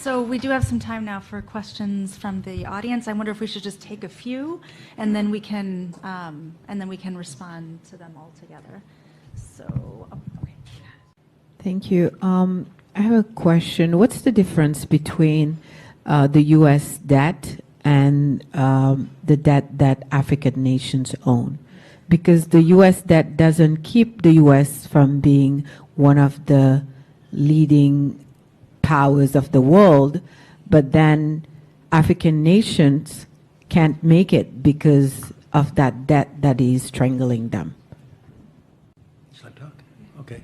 So we do have some time now for questions from the audience. I wonder if we should just take a few, and then we can respond to them all together. So, okay. Thank you. I have a question. What's the difference between the U.S. debt and the debt that African nations own? Because the U.S. debt doesn't keep the U.S. from being one of the leading powers of the world, but then African nations can't make it because of that debt that is strangling them. Shall I talk? Okay.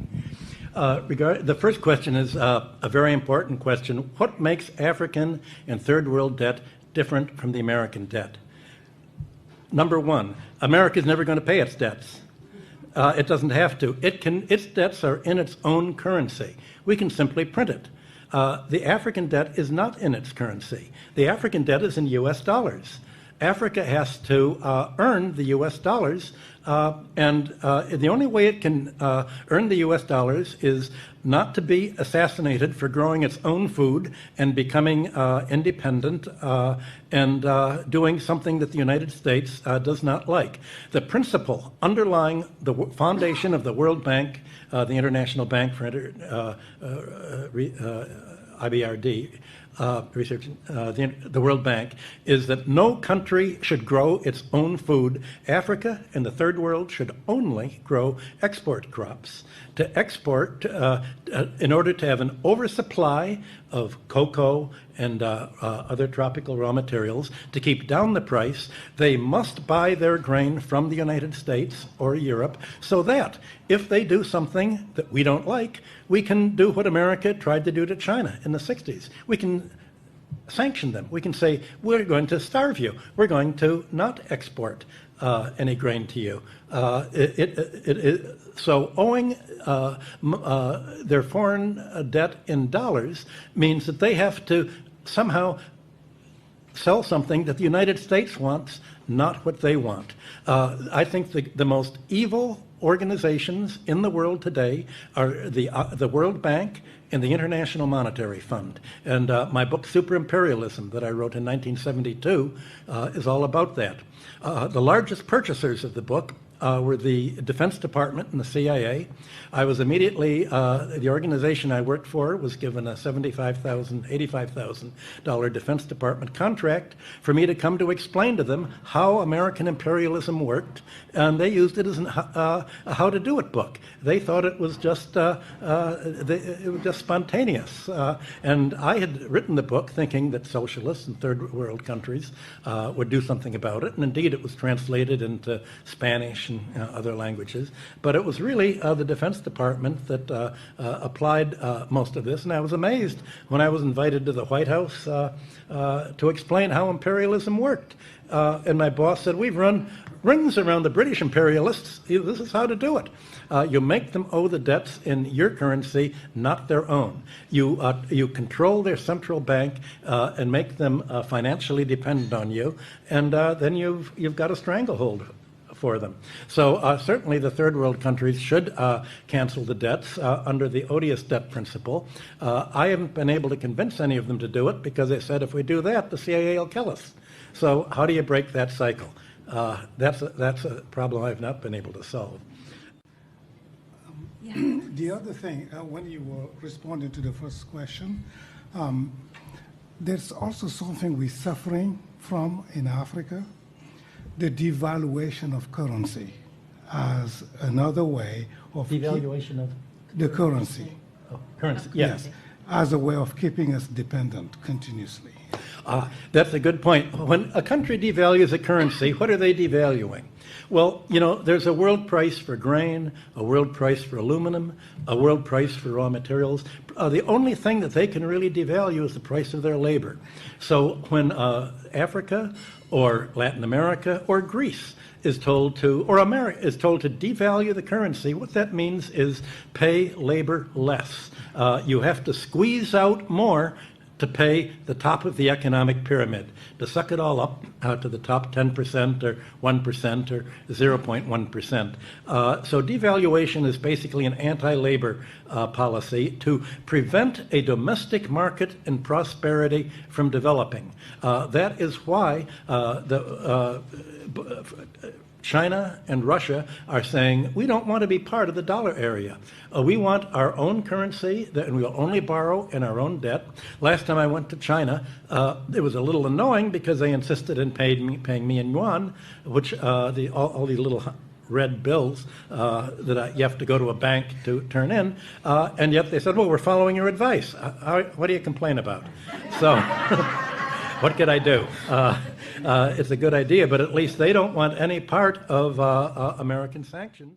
The first question is a very important question. What makes African and third world debt different from the American debt? Number one, America is never going to pay its debts. It doesn't have to. Its debts are in its own currency. We can simply print it. The African debt is not in its currency. The African debt is in U.S. dollars. Africa has to earn the U.S. dollars, and the only way it can earn the U.S. dollars is not to be assassinated for growing its own food and becoming independent and doing something that the United States does not like. The principle underlying the foundation of the World Bank, the International Bank for IBRD, research, the World Bank, is that no country should grow its own food. Africa and the third world should only grow export crops. To export, in order to have an oversupply of cocoa and other tropical raw materials, to keep down the price, they must buy their grain from the United States or Europe, so that if they do something that we don't like, we can do what America tried to do to China in the 60s. We can sanction them. We can say, we're going to starve you. We're going to not export any grain to you. So owing their foreign debt in dollars means that they have to somehow sell something that the United States wants, not what they want. I think the most evil organizations in the world today are the World Bank and the International Monetary Fund. And my book, Super Imperialism, that I wrote in 1972, is all about that. The largest purchasers of the book were the Defense Department and the CIA. I was immediately, the organization I worked for was given a $75,000, $85,000 Defense Department contract for me to come to explain to them how American imperialism worked, and they used it as a how to do it book. They thought it was just spontaneous, and I had written the book thinking that socialists and third world countries would do something about it, and indeed it was translated into Spanish and other languages, but it was really the Defense Department that applied most of this, and I was amazed when I was invited to the White House to explain how imperialism worked. And my boss said, we've run rings around the British imperialists. This is how to do it. You make them owe the debts in your currency, not their own. You control their central bank and make them financially dependent on you, and then you've got a stranglehold for them. So certainly the third world countries should cancel the debts under the odious debt principle. I haven't been able to convince any of them to do it because they said if we do that, the CIA will kill us. So how do you break that cycle? That's a problem I've not been able to solve. The other thing, when you were responding to the first question, there's also something we're suffering from in Africa, the devaluation of currency as another way of... Devaluation of? The currency. Oh, currency, yes. As a way of keeping us dependent continuously. That's a good point. When a country devalues a currency, what are they devaluing? Well, you know, there's a world price for grain, a world price for aluminum, a world price for raw materials. The only thing that they can really devalue is the price of their labor. So when Africa or Latin America or Greece is told to, or America is told to devalue the currency, what that means is pay labor less. You have to squeeze out more to pay the top of the economic pyramid, to suck it all up to the top 10% or 1% or 0.1%. So devaluation is basically an anti-labor policy to prevent a domestic market and prosperity from developing. That is why China and Russia are saying, we don't want to be part of the dollar area. We want our own currency, and we'll only borrow in our own debt. Last time I went to China, it was a little annoying because they insisted in paying me in yuan, which all these little red bills that you have to go to a bank to turn in, and yet they said, well, we're following your advice. What do you complain about? So what could I do? It's a good idea, but at least they don't want any part of American sanctions.